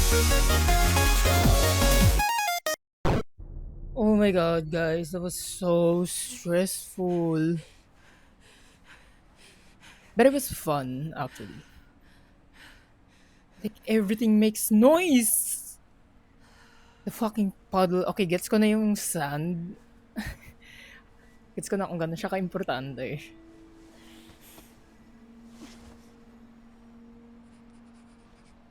Oh my god, guys, that was so stressful. But it was fun, actually. Like, everything makes noise! The fucking puddle. Okay, gets ko na yung sand. Gets ko na kung gano'n siya ka-importante.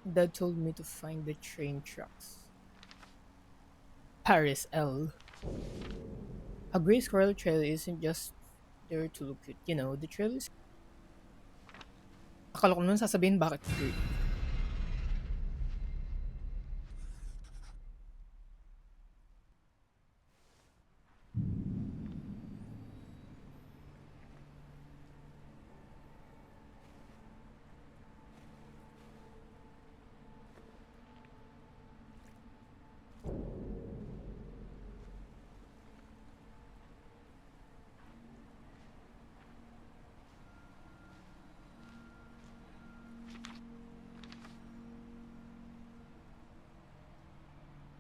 Dad told me to find the train tracks. Paris L. A gray squirrel trail isn't just there to look cute. The trail is... Akala ko nun sasabihin bakit gray.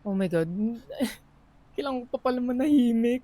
Oh my god. Kailangan ko pa pala manahimik.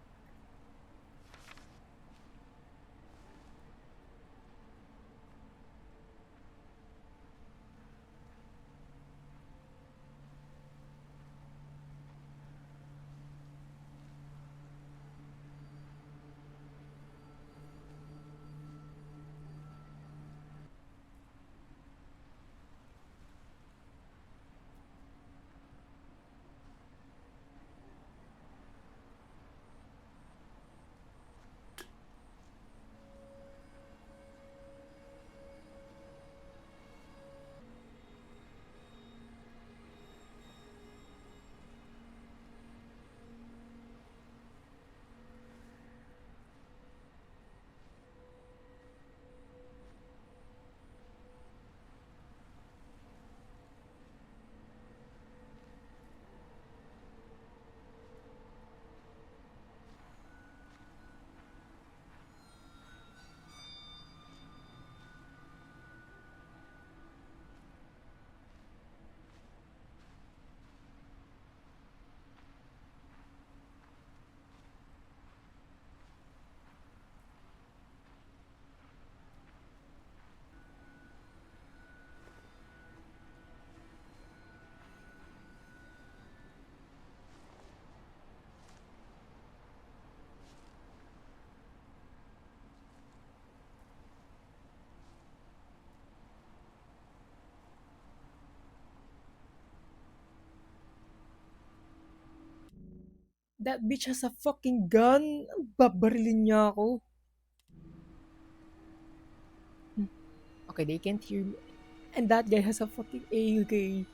That bitch has a fucking gun. Babarilin niya ako. Okay, they can't hear me. And that guy has a fucking AK.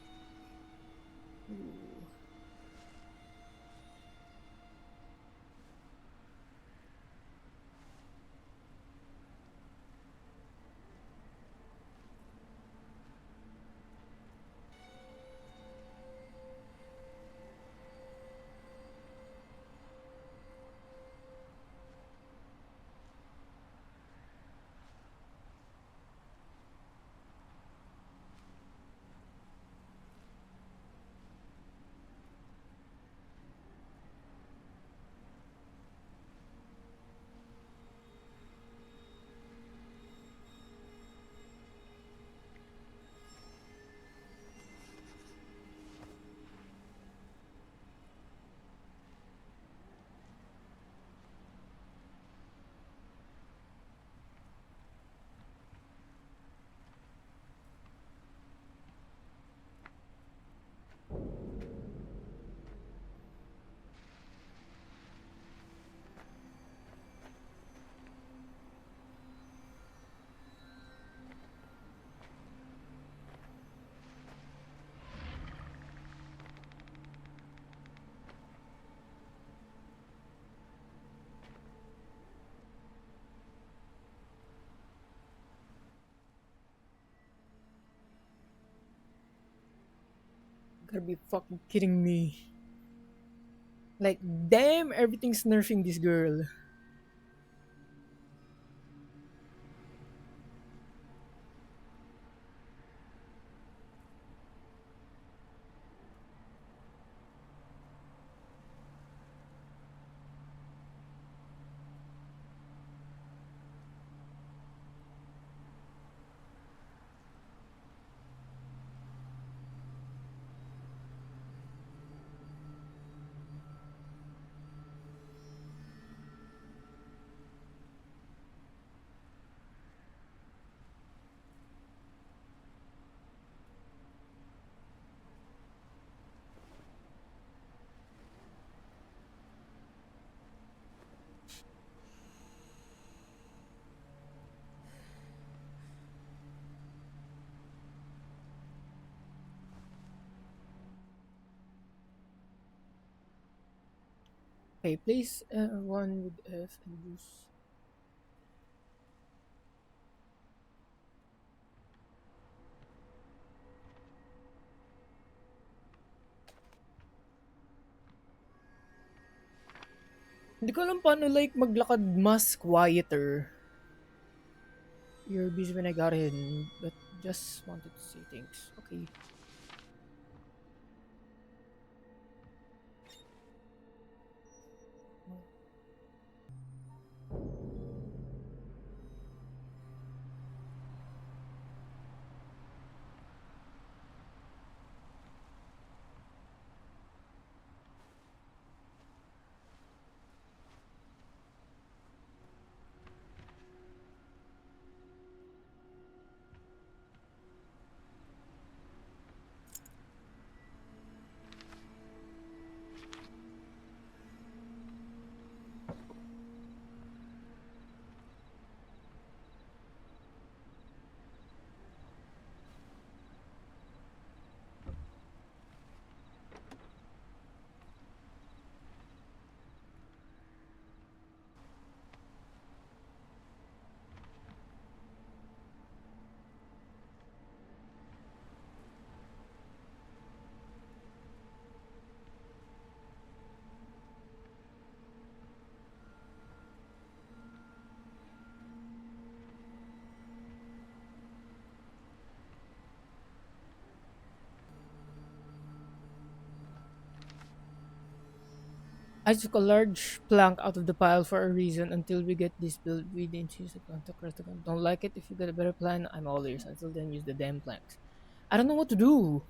Gotta be fucking kidding me. Like, damn, everything's nerfing this girl. Okay, place one with F and use. Hindi ko alam paano like maglakad mas quieter. You're busy when I got in, but just wanted to say thanks. Okay. I took a large plank out of the pile for a reason. Until we get this built, we didn't use the plank to cross the ground. Don't like it? If you got a better plan, I'm all ears. Until then, use the damn planks. I don't know what to do.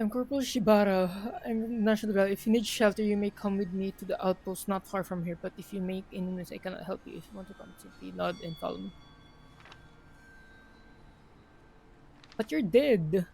I'm Corporal Shibara. I'm National Guard. If you need shelter, you may come with me to the outpost not far from here. But if you make enemies, I cannot help you. If you want to come, simply nod and follow me. But you're dead.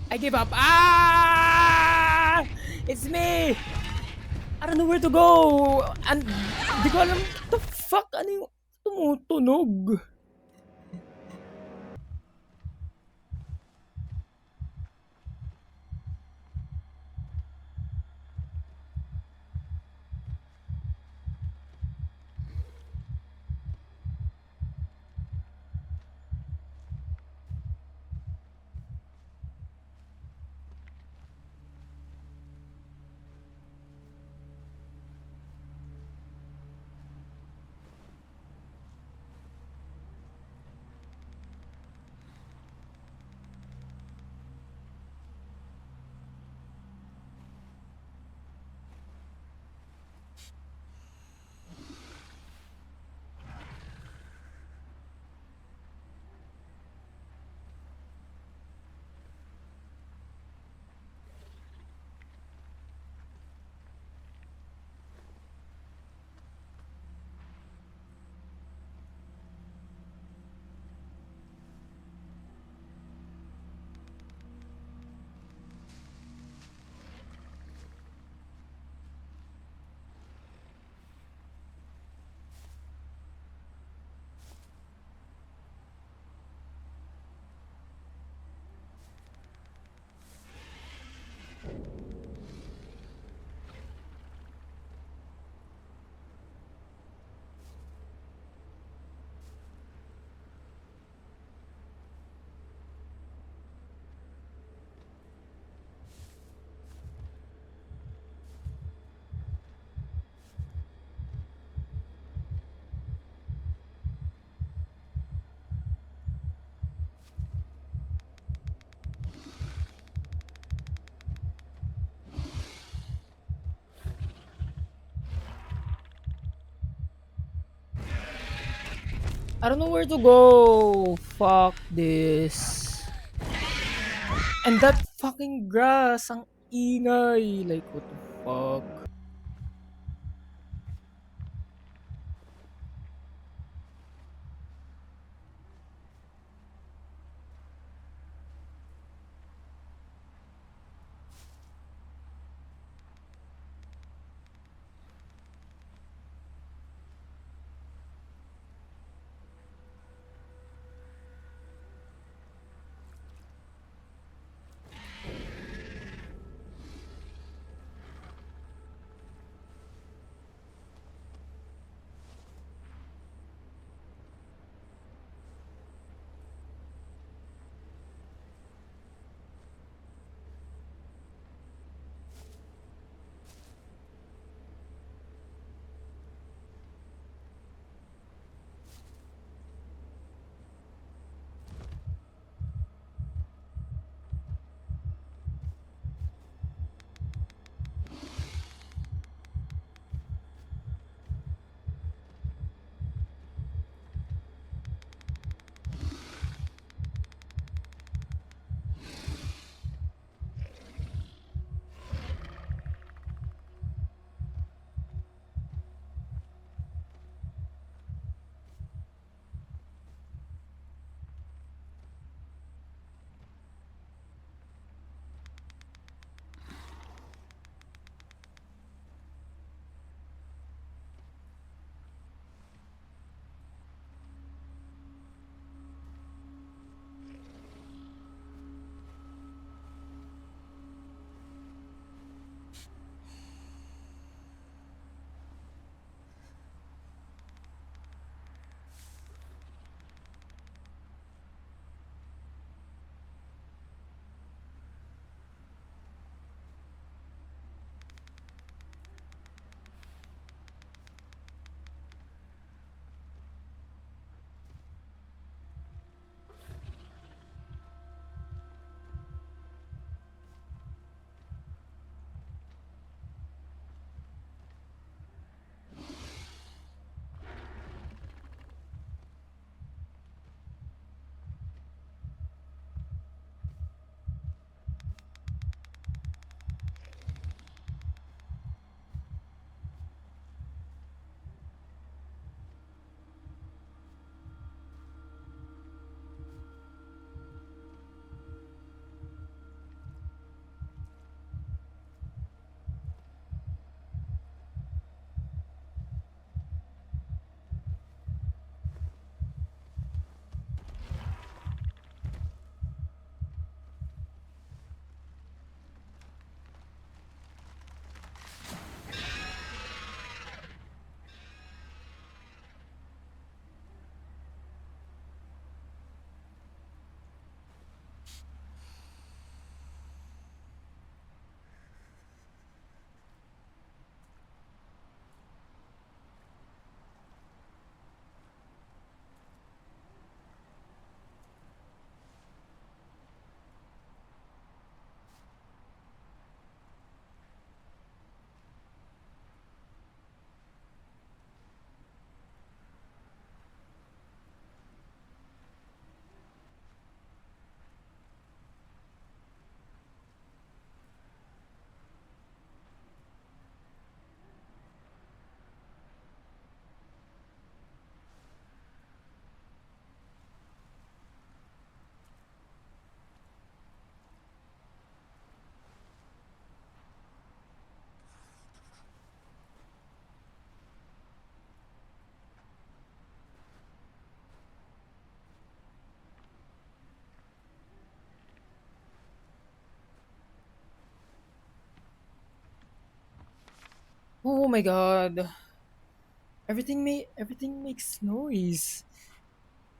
I give up. Ah! It's me! I don't know where to go! And di ko alam, what the fuck? Ano yung tumutunog? I don't know where to go. Fuck this. And that fucking grass, ang ingay. Like, what the fuck? Oh my god. Everything makes noise.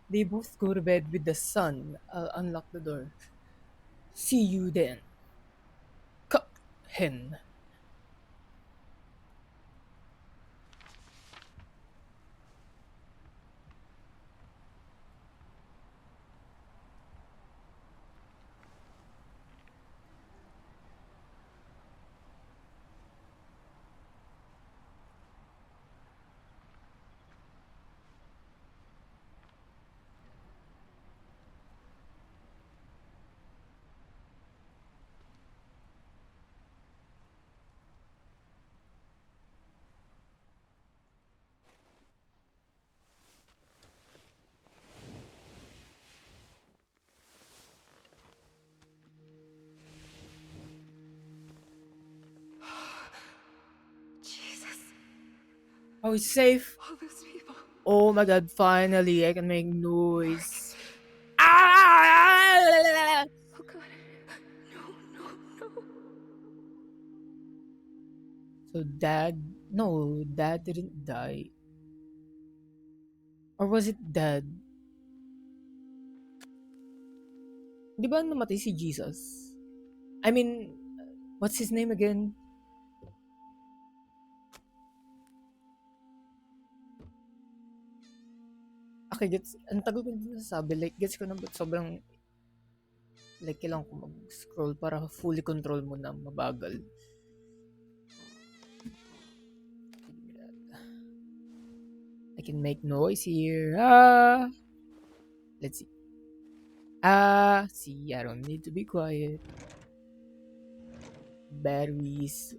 They both go to bed with the sun. I'll unlock the door. See you then. Cup hen. Oh, it's safe. All those people. Oh my god, finally I can make noise. Ah! Oh God. No, no, no. So dad, no, dad didn't die. Or was it dad? Di ba namatay si Jesus? I mean, what's his name again? Okay, gets, ang tagal ko din nasasabi, like, gets ko na ba't sobrang, like, kailangan ko mag-scroll para fully control mo na mabagal. I can make noise here. Ah! Let's see. Ah! See, I don't need to be quiet. Batteries.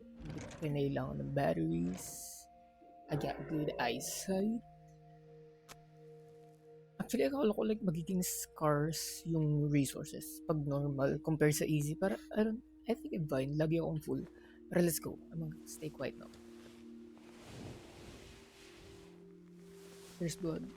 Kinailangan ng batteries. I got good eyesight. Actually, akala ko like magiging scarce yung resources pag normal compared sa easy. Para, I think I'm fine. Lagi akong full. Pero let's go. I'm gonna stay quiet now. There's blood.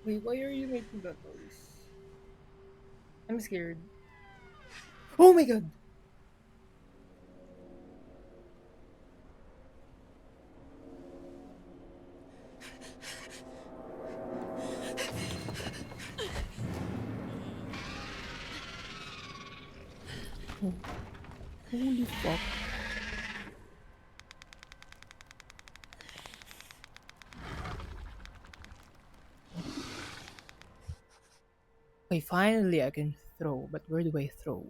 Wait, why are you making that noise? I'm scared. Oh my god! Oh, holy fuck. Okay, finally I can throw, but where do I throw?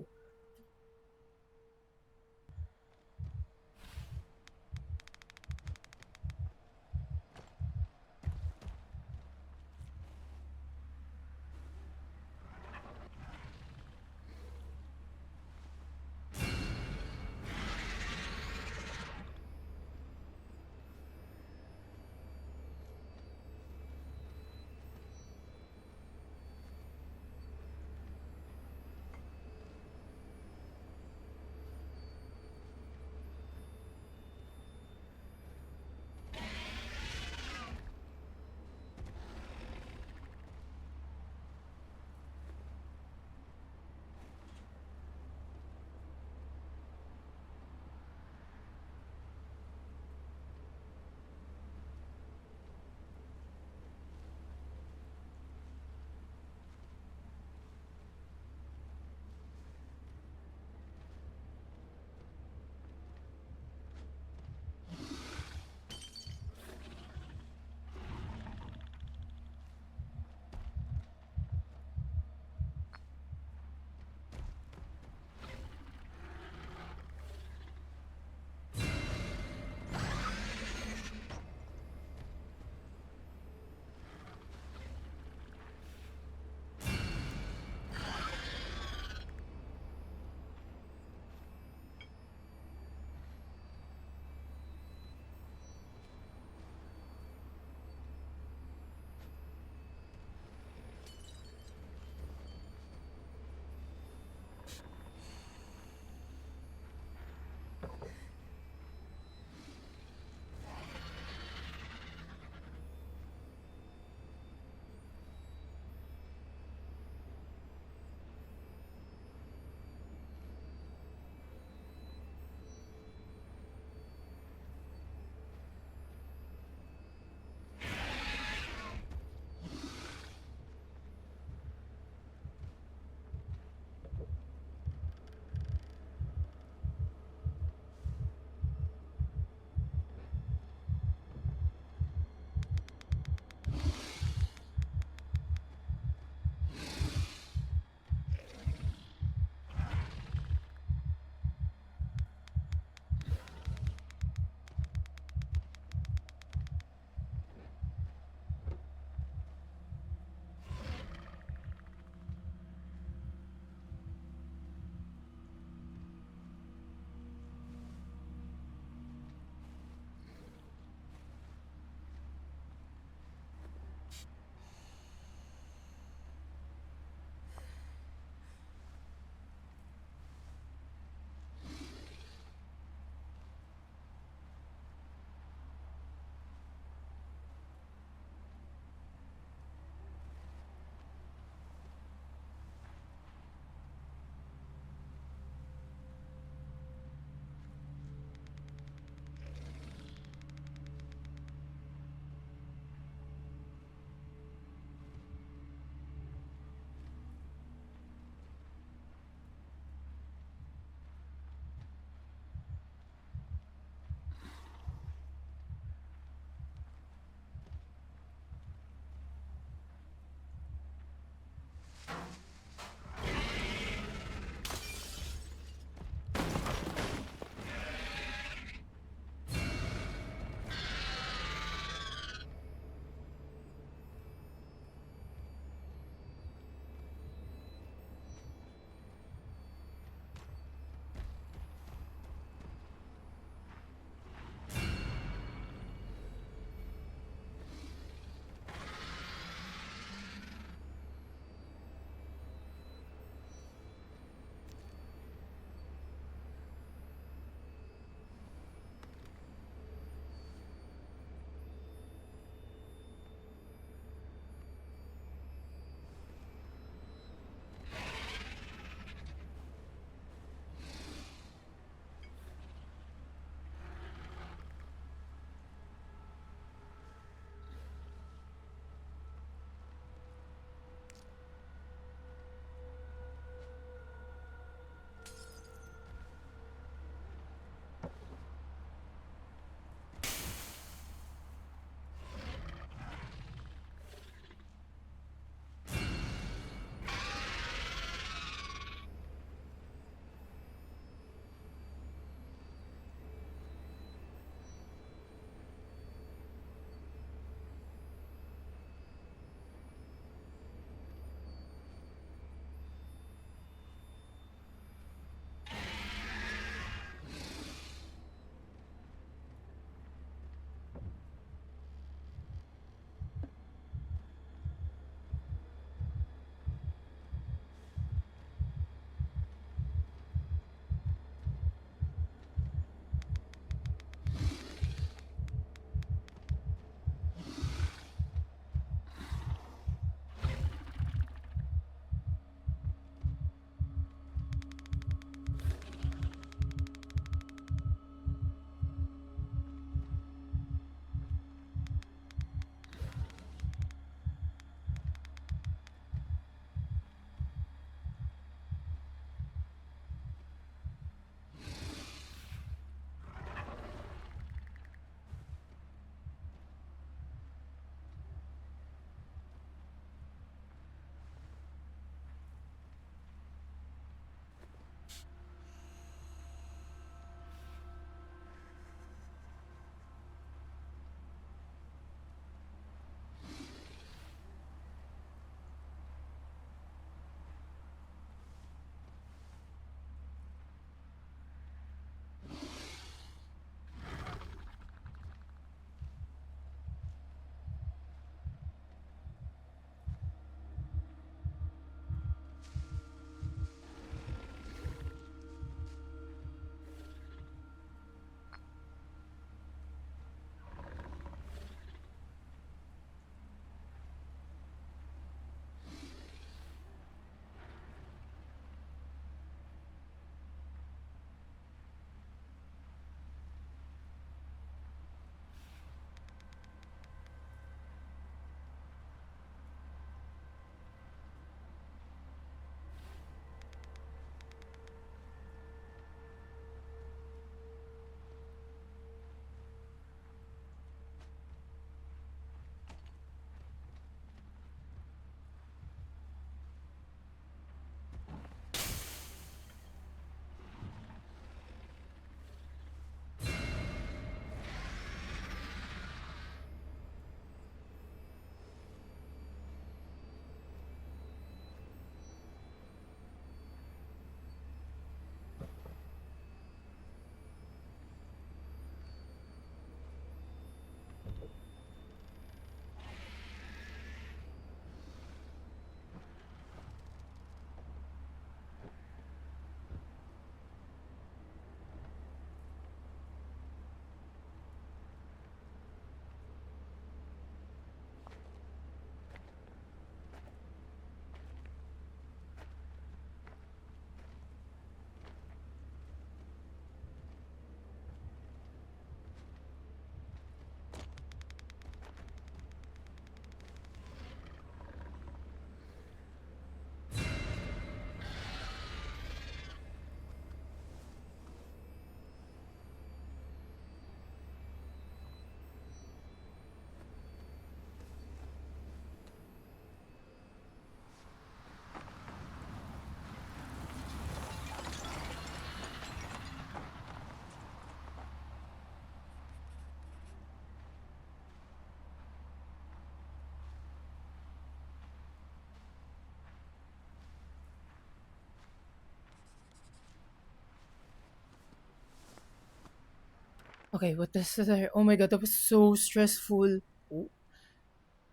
Okay, what is there? Oh my god, that was so stressful. Oh.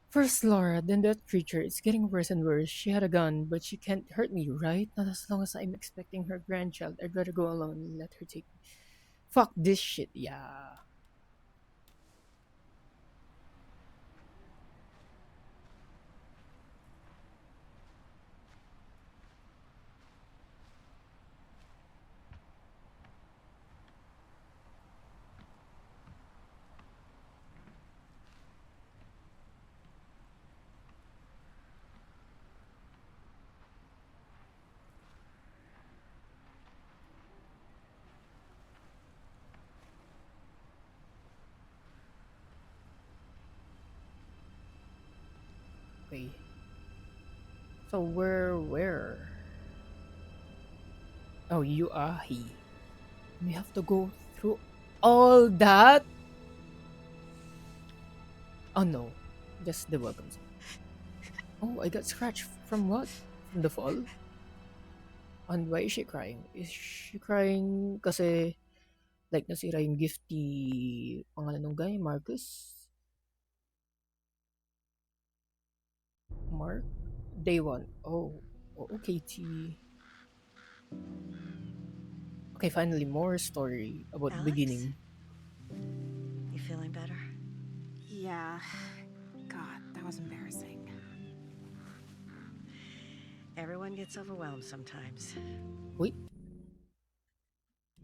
First Laura, then that creature. It's getting worse and worse. She had a gun, but she can't hurt me, right? Not as long as I'm expecting her grandchild. I'd rather go alone and let her take me. Fuck this shit, yeah. Okay. So where? Oh, you are he. We have to go through all that? Oh no. Just the welcome song. Oh, I got scratched from what? From the fall? And why is she crying? Is she crying kasi like nasira yung gift ni pangalan ng guy, Marcus? Mark? Day one. Oh. Oh, okay, T. Okay, finally more story about Alex? beginning. You feeling better? Yeah. God, that was embarrassing. Everyone gets overwhelmed sometimes. Wait.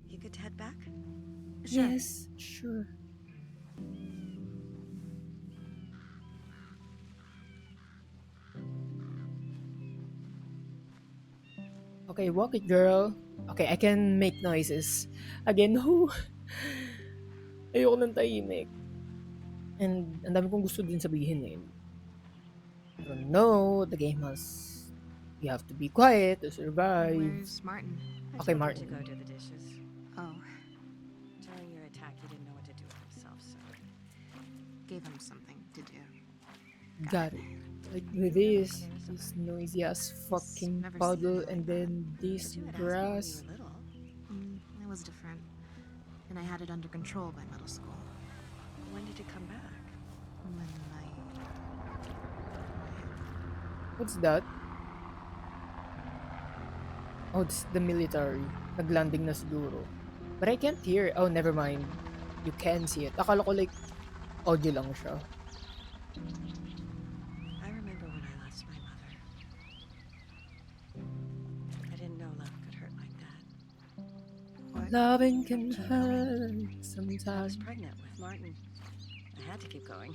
You good to head back? Sure. Yes, sure. Okay, walk it, girl. Okay, I can make noises. Again, who? Ayoko ng tahimik. And ang dami kong gusto din sabihin eh. Pero no, the game has... You have to be quiet to survive. Where's Martin? I Okay, told him Martin. to go do the dishes. Oh, During your attack, he didn't know what to do with himself, so... gave him something to do. Got it. Like with this noisy ass fucking Never seen puddle it like and that. then this You had asthma when grass. you were little. It was different. And I had it under control by middle school. When did it come back? When What's that? Oh, it's the military. Naglanding na siguro. But I can't hear. Oh, never mind. You can see it. Akala ko like audio lang siya. I remember when I lost my mother. I didn't know love could hurt like that. What? Loving can Keep hurt I was sometimes. pregnant with Martin. I had to keep going.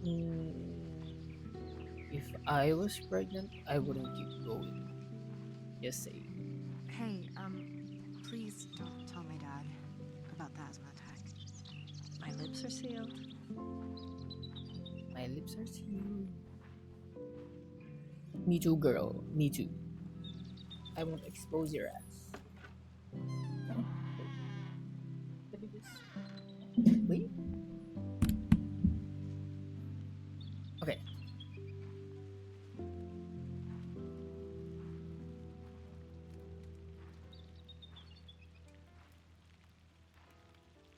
Mm, if I was pregnant, I wouldn't keep going. Just say. Hey, please don't tell my dad about the asthma attack. My lips are sealed. My lips are sealed. Me too, girl. Me too. I won't expose your ass. Let me just... Wait. Okay.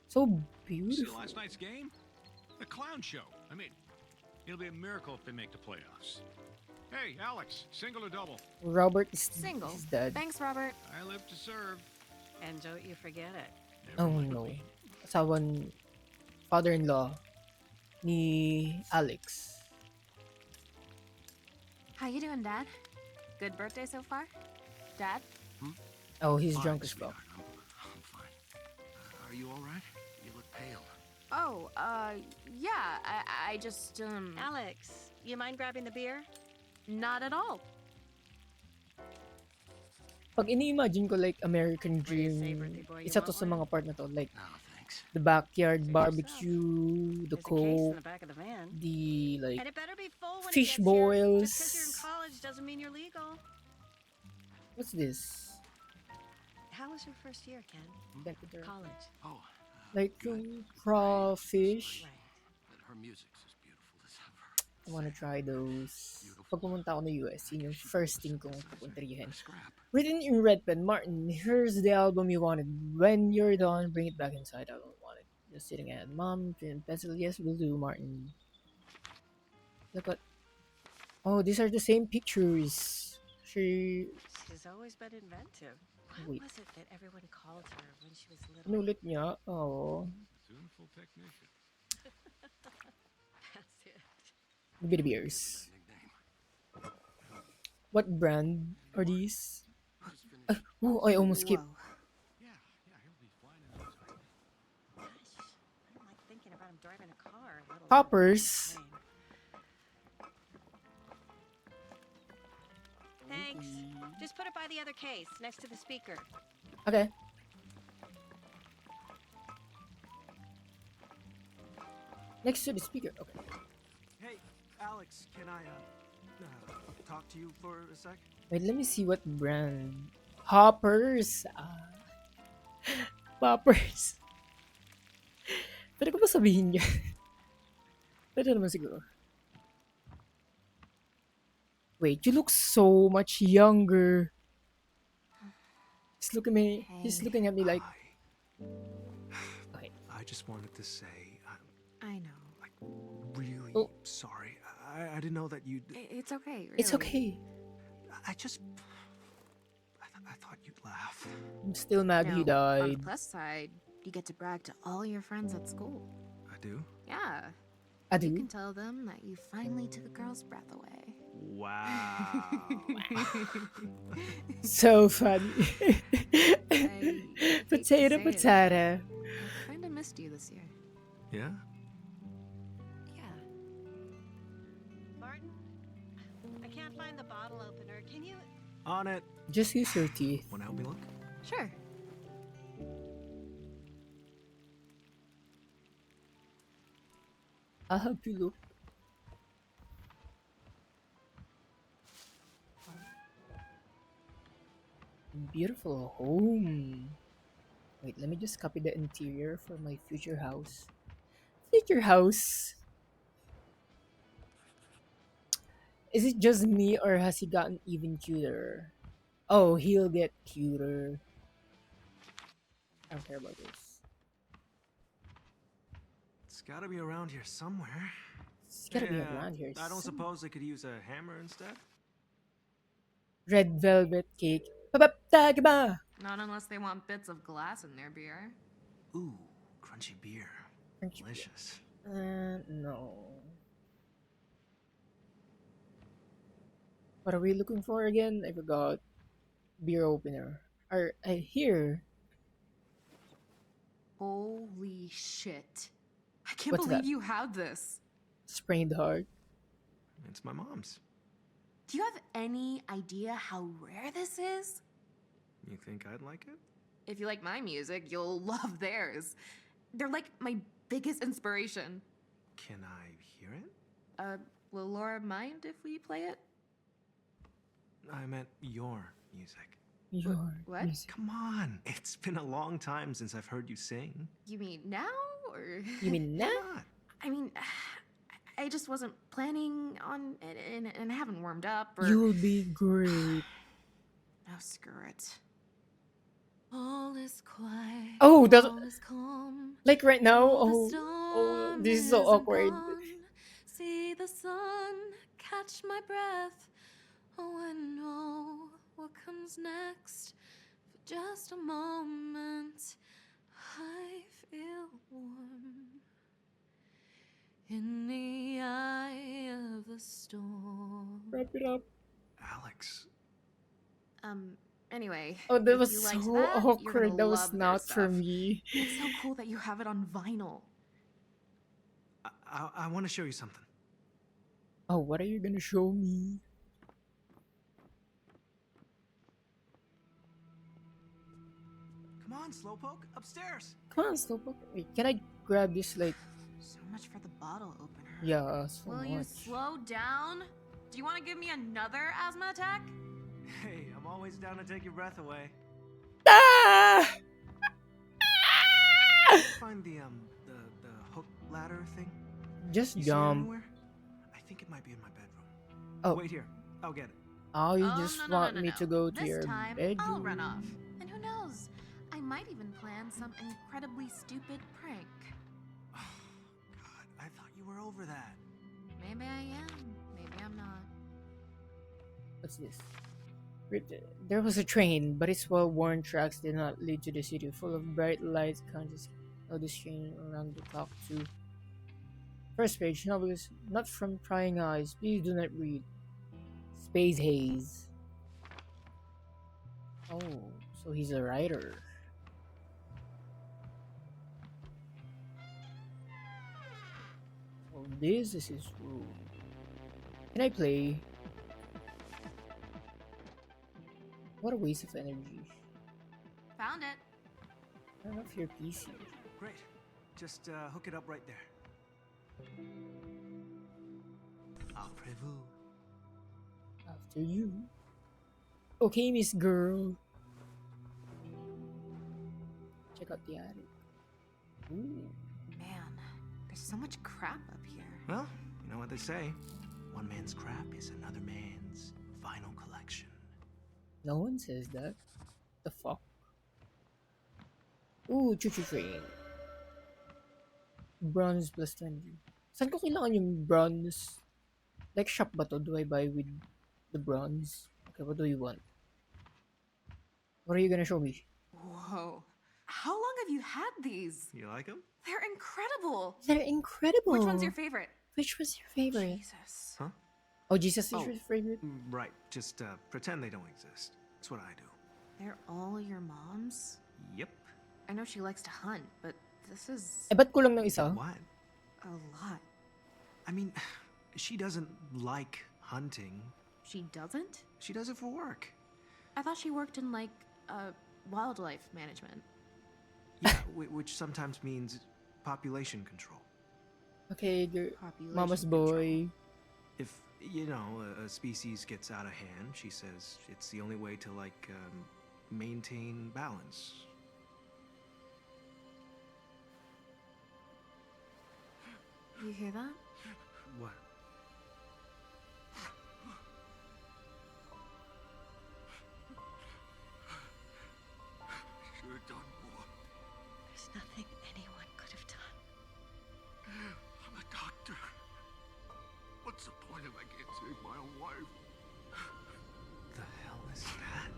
So See beautiful. last night's game? The clown show. I mean, it'll be a miracle if they make the playoffs. Hey, Alex, single or double? Robert is Single. is dead. Thanks, Robert. I live to serve. And don't you forget it. Never Oh mind no. me. Asawan father-in-law ni Alex. How you doing, Dad? Good birthday so far? Dad? Oh, he's Fine, drunk as fuck. sweetheart. I'm fine. Are you all right? You look pale. Oh, yeah, I just, Alex, you mind grabbing the beer? not at all. Pag ini-imagine ko like American What do you say, Dream, birthday boy? You isa to want sa one? mga part na to. Like, No, thanks. the backyard Suit barbecue, the There's a case in coke, the back of the van. the like And it better be full when fish it gets here. boils. Just because you're in college doesn't mean you're legal. What's this? How was your first year, Ken? College. Oh, Like yung crawfish. Right. but her music's as beautiful as ever. I wanna try those. Pag pumunta ako ng US, yun yung first thing kong pupuntahin. Scrap. Written in red pen, Martin, here's the album you wanted. When you're done, bring it back inside. I don't want it. Just sitting at mom, pen, pencil, yes, will do, Martin. Look at. Oh, these are the same pictures. She. She's always been inventive. What Wait. was it that everyone called her when she was little? Inulit niya. Oh. Tuneful technician. That's it. Bit beers. What brand are these? Oh, I almost skipped. Whoa. Yeah, he'll be flying in no time. Gosh, I don't like thinking about him driving a car. let alone Poppers. a plane. Thanks. Just put it by the other case, next to the speaker. Okay. Next to the speaker. Okay. Hey, Alex, can I talk to you for a sec? Wait, let me see what brand. Hoppers. Poppers. Pwede ko ba sabihin yun? Pwede naman siguro. Wait, you look so much younger. He's looking at me. He's Hey. looking at me like. Hi. Okay. I just wanted to say I'm I know. really Oh. sorry. I didn't know that you'd. It's okay. It's really. okay. I just. I thought you'd laugh. I'm still mad he On the died. plus side, you get to brag to all your friends at school. I do? Yeah. I You do. can tell them that you finally took a girl's breath away. Wow. So funny. I hate to Potato, say it, potato. I kind of missed you this year. Yeah? Yeah. Martin, I can't find the bottle opener. Can you? On it. Just use your teeth. Want to help me look? Sure. I'll help you look. Beautiful home. Wait, let me just copy the interior for my future house. Future house. Is it just me or has he gotten even cuter? Oh, he'll get cuter. I don't care about this. It's gotta be around here somewhere. It's gotta be Yeah, around here. I don't some- suppose I could use a hammer instead? Red velvet cake. Bababtagaba! Not unless they want bits of glass in their beer. Ooh, crunchy beer. Crunchy beer. Delicious. No. What are we looking for again? I forgot. Beer opener. Here. Holy shit. I can't What's believe that? you had this. Sprained heart. It's my mom's. Do you have any idea how rare this is? You think I'd like it? If you like my music, you'll love theirs. They're like my biggest inspiration. Can I hear it? Will Laura mind if we play it? I meant your music. Your what? music. Come on. It's been a long time since I've heard you sing. You mean now, or? You mean Why now? not? I mean, I just wasn't planning on it, and haven't warmed up, or. You'll be great. Oh, screw it. All is quiet. Oh, that's all is calm. like right now. The Oh, storm this is so isn't awkward. gone. See the sun catch my breath. Oh, I know what comes next. For just a moment, I feel warm in the eye of the storm. Wrap it up. Alex, Anyway. Oh, that if was you liked so that, you're gonna awkward. That was love their not for stuff. me. It's so cool that you have it on vinyl. I want to show you something. Oh, what are you gonna show me? Come on, Slowpoke, upstairs. Come on, Slowpoke. Wait, can I grab this? Like, So much for the bottle opener. yeah, so Will much. you slow down? Do you want to give me another asthma attack? Hey, I'm always down to take your breath away. Ah! Find the hook ladder thing. Just You see it jump. anywhere? I think it it might be in my bedroom. Oh. Wait here. I'll get it. Oh, you Oh, just no, want no, no, me no. to go to This your time, bedroom. I'll run off. And who knows? I might even plan some incredibly stupid prank. God, I thought you were over that. Maybe I am. Maybe I'm not. What's this? There was a train, but its well-worn tracks did not lead to the city, full of bright lights, conscious of this train around the clock too. First page, novelist, not from prying eyes. Please do not read. Space Haze. Oh, so he's a writer. So this is his room. Can I play? What a waste of energy. Found it. Turn off your PC. Great. Just hook it up right there. Après vous. After you. Okay, Miss Girl. Check out the attic. Ooh. Man, there's so much crap up here. Well, you know what they say. One man's crap is another man's vinyl collection. No one says that. The fuck? Ooh, choo-choo train. Bronze plus 20. Saan ko kailangan yung bronze? Like shop ba to? Do I buy with the bronze? Okay, what do you want? What are you gonna show me? Whoa. How long have you had these? You like them? They're incredible. They're incredible. Which one's your favorite? Which was your favorite? Jesus. Huh? Oh, Jesus is Oh. your favorite? Right. Just pretend they don't exist. That's what I do. They're all your mom's? Yep. I know she likes to hunt, but this is Eh, ba't kulang ng isa? What? a lot. I mean, she doesn't like hunting. She doesn't? She does it for work. I thought she worked in, like, wildlife management. Yeah, which sometimes means population control. Okay, girl. Population Mama's control. boy. If, you know, a species gets out of hand, she says it's the only way to, like, maintain balance. You hear that? What? Should have done more. There's nothing anyone could have done. I'm a doctor. What's the point if I can't save my own wife? The hell is that?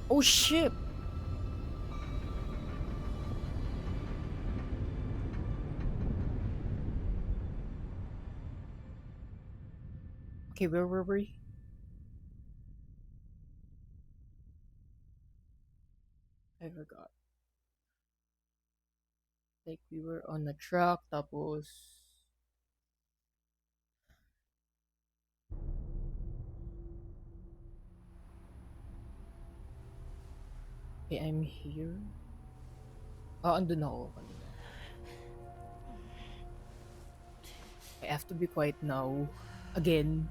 Oh shit! Okay, where were we? I forgot. Like we were on a truck, tapos... Okay, I'm here. Ah, andun ako. Kanina. I have to be quiet now. Again.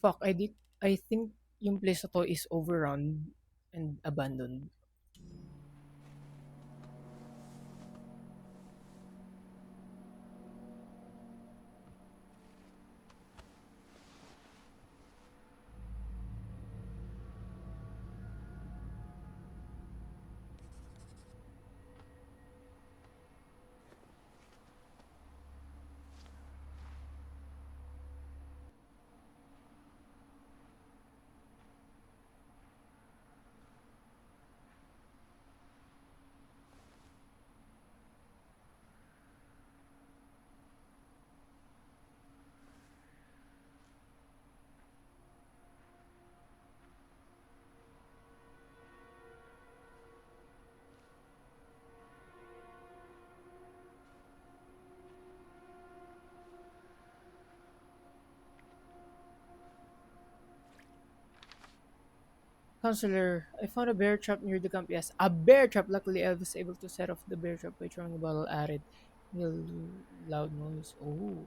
Fuck, I think yung place na to is overrun and abandoned. Counselor, I found a bear trap near the camp. Yes, a bear trap. Luckily, I was able to set off the bear trap by throwing a bottle at it. Real loud noise. Oh.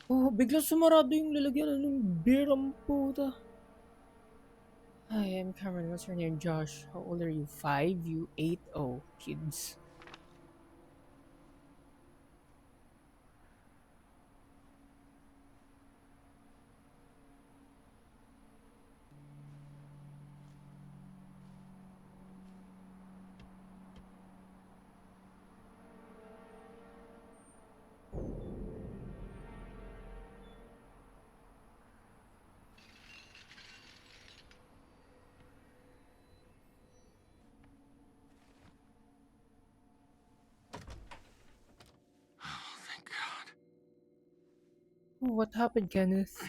Oh, biglang sumarado yung lalagyan ng beer ang puta. Hi, I'm Cameron. What's your name? Josh. How old are you? 5? You 8? Oh, kids. Oh, thank God. Oh, what happened, Kenneth?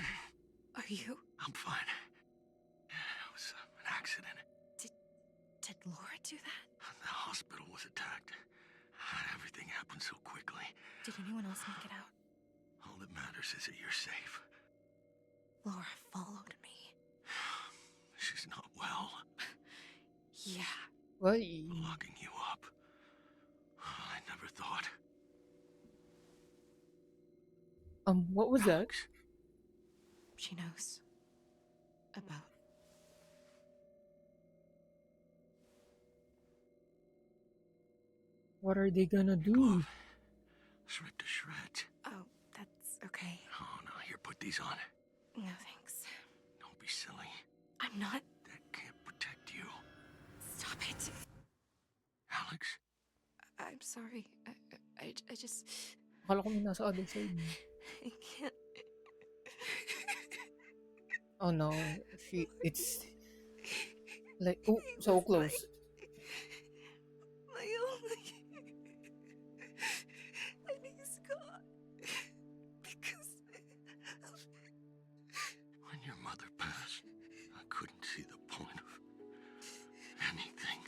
Are you? I'm fine. It was an accident. Did Laura do that? The hospital was attacked. Everything happened so quickly. Did anyone else make it out? All that matters is that you're safe. Laura followed me. She's not well. Yeah. Well, Locking you up. I never thought. what was that? Alex, She knows. About. What are they gonna do? It's ripped to shreds. Oh, that's okay. Oh, no, here, put these on. No thanks. Don't be silly. I'm not. That can't protect you. Stop it. Alex? I'm sorry. I just. Akala ko may nasa other side. I can't. Oh no, it's like, oh, so close. My only. And he's gone. Because of When your mother passed, I couldn't see the point of anything.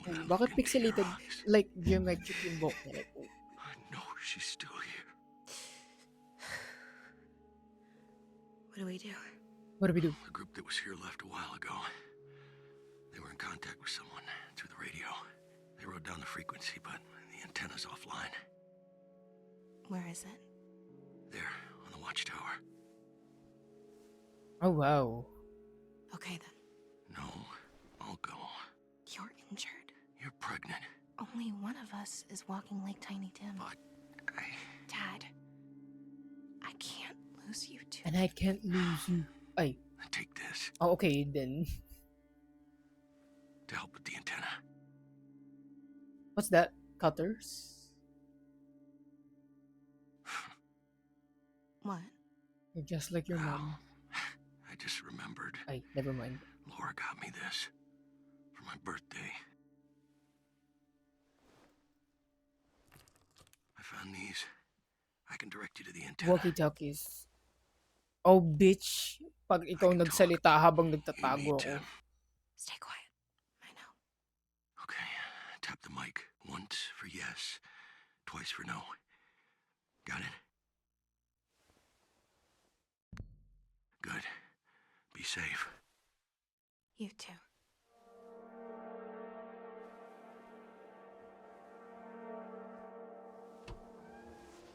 When I Bakit look into your pixelated? eyes, Like, geometric yung buhok niya. Like, oh, I know she's still here. What do we do? what do we do? The group that was here left a while ago. They were in contact with someone through the radio. They wrote down the frequency, but the antenna's offline. Where is it? There, on the watchtower. Oh wow. Okay then. No, I'll go. You're injured. You're pregnant. Only one of us is walking like Tiny Tim. But Dad, I can't lose you two. And I can't lose you. Ay. take this Oh, okay, then. to help with the antenna. What's that? Cutters? What? You're just like your mom. I just remembered. Ay, never mind. Laura got me this for my birthday. I found these. I can direct you to the antenna. Walkie-talkies. Oh, bitch. Pag ikaw can nagsalita habang You nagtatago need ako. to. Stay quiet. I know. Okay, tap the mic. Once for yes, twice for no. Got it? Good. Be safe. You too.